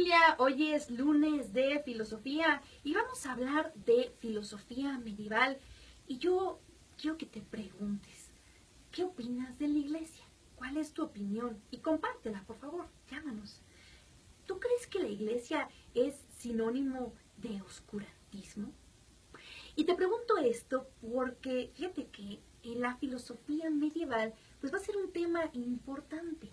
familia, hoy es lunes de filosofía y vamos a hablar de filosofía medieval. Y yo quiero que te preguntes, ¿qué opinas de la iglesia? ¿Cuál es tu opinión? Y compártela, por favor, llámanos. ¿Tú crees que la iglesia es sinónimo de oscurantismo? Y te pregunto esto porque fíjate que en la filosofía medieval pues va a ser un tema importante.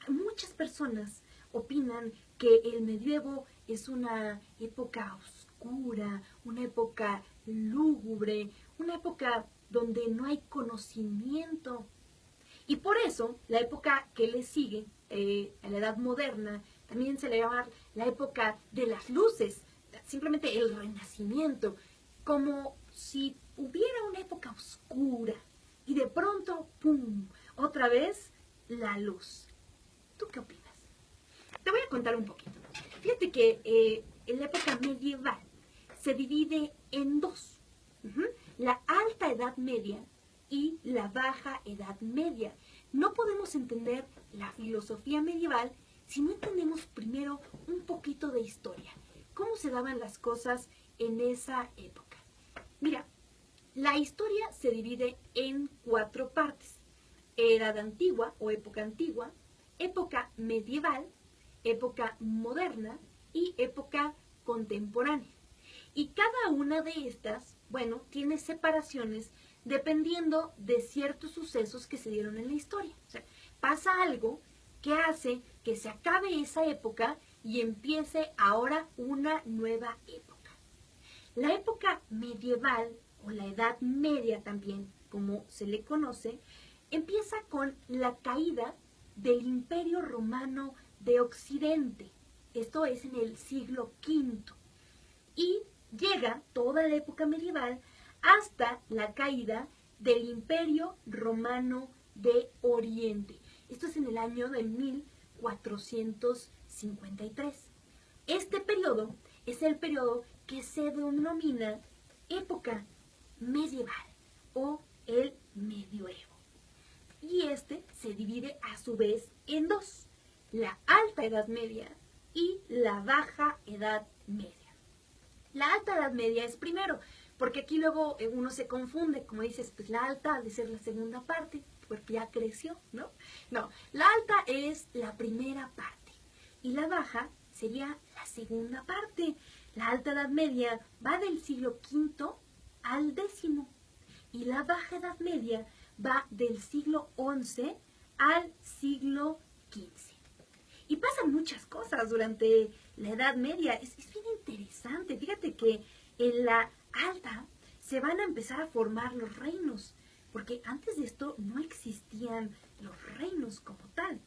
Muchas personas opinan que el medievo es una época oscura, una época lúgubre, una época donde no hay conocimiento. Y por eso la época que le sigue, a la Edad Moderna, también se le llama la época de las luces, simplemente el Renacimiento, como si hubiera una época oscura y de pronto, ¡pum!, otra vez la luz. ¿Tú qué opinas? Te voy a contar un poquito. Fíjate que en la época medieval se divide en dos. La alta edad media y la baja edad media. No podemos entender la filosofía medieval si no entendemos primero un poquito de historia. ¿Cómo se daban las cosas en esa época? Mira, la historia se divide en 4 partes. Edad antigua o época medieval, época moderna y época contemporánea. Y cada una de estas, bueno, tiene separaciones dependiendo de ciertos sucesos que se dieron en la historia. O sea, pasa algo que hace que se acabe esa época y empiece ahora una nueva época. La época medieval o la Edad Media también, como se le conoce, empieza con la caída del Imperio Romano de Occidente. Esto es en el siglo V. Y llega toda la época medieval hasta la caída del Imperio Romano de Oriente. Esto es en el año de 1453. Este periodo es el periodo que se denomina época medieval o el medioevo. Y este se divide a su vez en dos, la alta edad media y la baja edad media. La alta edad media es primero, porque aquí luego uno se confunde, como dices, pues la alta ha de ser la segunda parte, porque ya creció, ¿no? No, la alta es la primera parte y la baja sería la segunda parte. La alta edad media va del siglo V al X y la baja edad media va del siglo XI al siglo XV. Y pasan muchas cosas durante la Edad Media. Es bien interesante. Fíjate que en la alta se van a empezar a formar los reinos, porque antes de esto no existían los reinos como tal.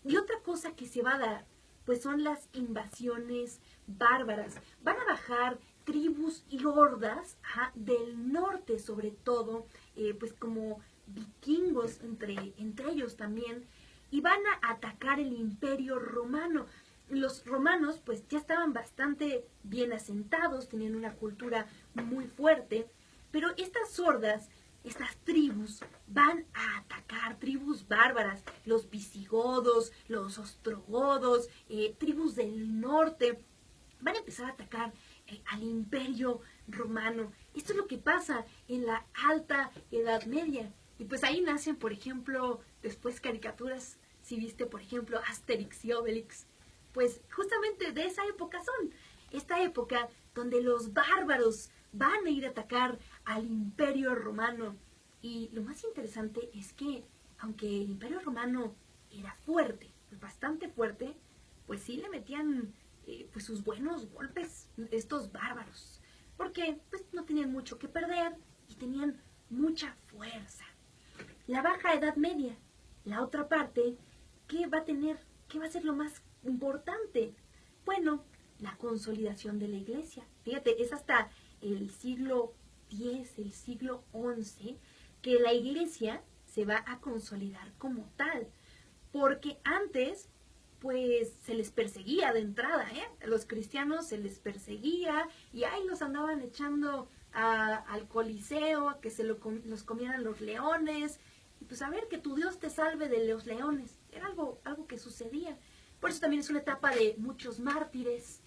Y otra cosa que se va a dar, pues son las invasiones bárbaras. Van a bajar tribus y hordas del norte, sobre todo, pues como vikingos entre ellos también, y van a atacar el Imperio Romano. Los romanos pues ya estaban bastante bien asentados, tenían una cultura muy fuerte, pero estas hordas, estas tribus, van a atacar, tribus bárbaras, los visigodos, los ostrogodos, tribus del norte, van a empezar a atacar al Imperio Romano. Esto es lo que pasa en la alta Edad Media. Y pues ahí nacen, por ejemplo, después caricaturas, si viste, por ejemplo, Asterix y Obelix, pues justamente de esa época son. Esta época donde los bárbaros van a ir a atacar al Imperio Romano. Y lo más interesante es que, aunque el Imperio Romano era fuerte, pues bastante fuerte, pues sí le metían pues sus buenos golpes estos bárbaros, porque pues no tenían mucho que perder y tenían mucha fuerza. La baja edad media, la otra parte, ¿qué va a ser lo más importante? Bueno, la consolidación de la iglesia. Fíjate, es hasta el siglo X, el siglo XI, que la iglesia se va a consolidar como tal, porque antes pues se les perseguía de entrada, A los cristianos se les perseguía y ahí los andaban echando al Coliseo, a que los comieran los leones, y pues a ver, que tu Dios te salve de los leones. Era algo que sucedía. Por eso también es una etapa de muchos mártires.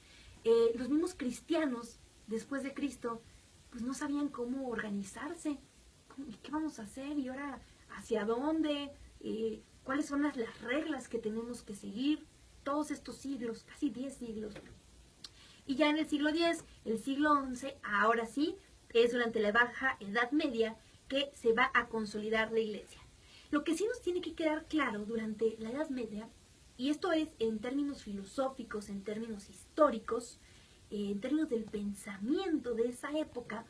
Los mismos cristianos, después de Cristo, pues no sabían cómo organizarse. ¿Y qué vamos a hacer? ¿Y ahora hacia dónde? ¿Cuáles son las reglas que tenemos que seguir? Todos estos siglos, casi 10 siglos. Y ya en el siglo X, el siglo XI, ahora sí, es durante la Baja Edad Media que se va a consolidar la iglesia. Lo que sí nos tiene que quedar claro durante la Edad Media, y esto es en términos filosóficos, en términos históricos, en términos del pensamiento de esa época,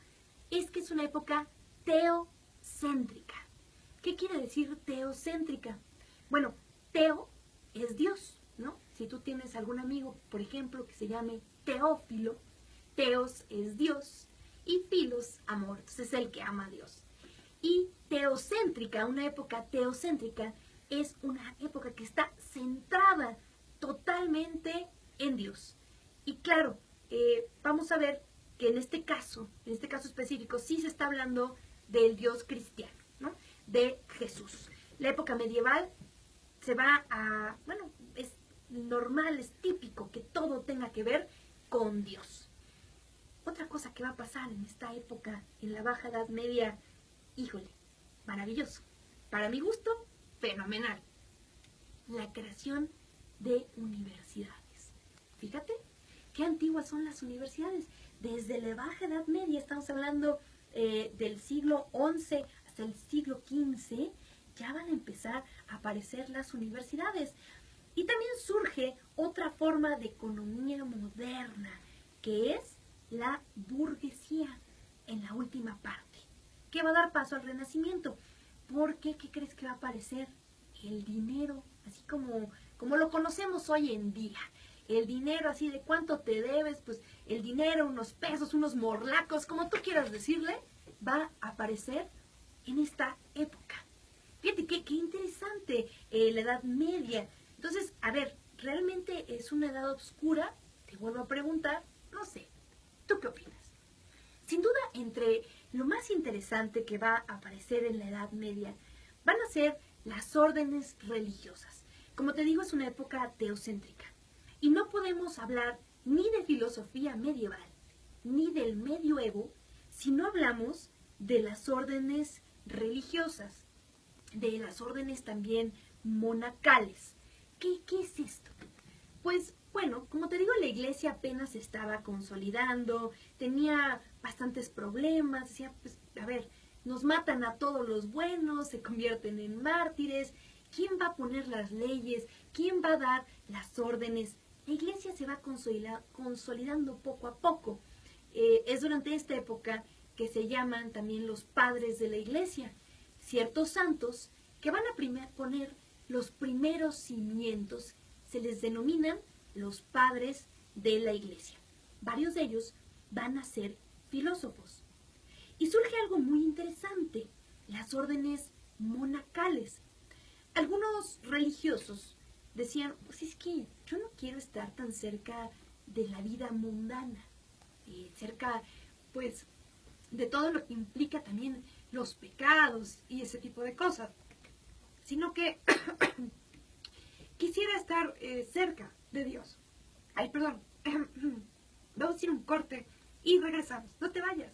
es que es una época teocéntrica. ¿Qué quiere decir teocéntrica? Bueno, teo es Dios, ¿no? Si tú tienes algún amigo, por ejemplo, que se llame Teófilo, teos es Dios y filos, amor, entonces es el que ama a Dios. Y teocéntrica, una época teocéntrica, es una época que está centrada totalmente en Dios. Y claro, vamos a ver que en este caso específico, sí se está hablando del Dios cristiano, ¿no? De Jesús. La época medieval se va a, bueno, es normal, es típico que todo tenga que ver con Dios. Otra cosa que va a pasar en esta época, en la Baja Edad Media, híjole, maravilloso. Para mi gusto, fenomenal. La creación de universidades. Fíjate qué antiguas son las universidades. Desde la Baja Edad Media, estamos hablando del siglo XI hasta el siglo XV, ya van a empezar a aparecer las universidades. Y también surge otra forma de economía moderna, que es la burguesía en la última parte, que va a dar paso al Renacimiento. Porque, ¿qué crees que va a aparecer? El dinero, así como lo conocemos hoy en día. El dinero así de cuánto te debes, pues el dinero, unos pesos, unos morlacos, como tú quieras decirle, va a aparecer en esta época. Fíjate qué interesante la Edad Media. Entonces, a ver, ¿realmente es una edad oscura? Te vuelvo a preguntar, no sé. ¿Tú qué opinas? Sin duda, entre lo más interesante que va a aparecer en la Edad Media van a ser las órdenes religiosas. Como te digo, es una época teocéntrica. Y no podemos hablar ni de filosofía medieval, ni del medioevo, si no hablamos de las órdenes religiosas, de las órdenes también monacales. ¿Qué es esto? Pues bueno, como te digo, la iglesia apenas se estaba consolidando, tenía bastantes problemas, decía, pues a ver, nos matan a todos los buenos, se convierten en mártires, ¿quién va a poner las leyes? ¿Quién va a dar las órdenes? La iglesia se va consolidando poco a poco. Es durante esta época que se llaman también los padres de la iglesia, ciertos santos que van a poner los primeros cimientos, se les denominan los padres de la iglesia. Varios de ellos van a ser filósofos. Y surge algo muy interesante, las órdenes monacales. Algunos religiosos decían, pues es que yo no quiero estar tan cerca de la vida mundana, cerca pues de todo lo que implica también los pecados y ese tipo de cosas, sino que quisiera estar cerca de Dios. Ay, perdón, vamos a ir un corte y regresamos, no te vayas.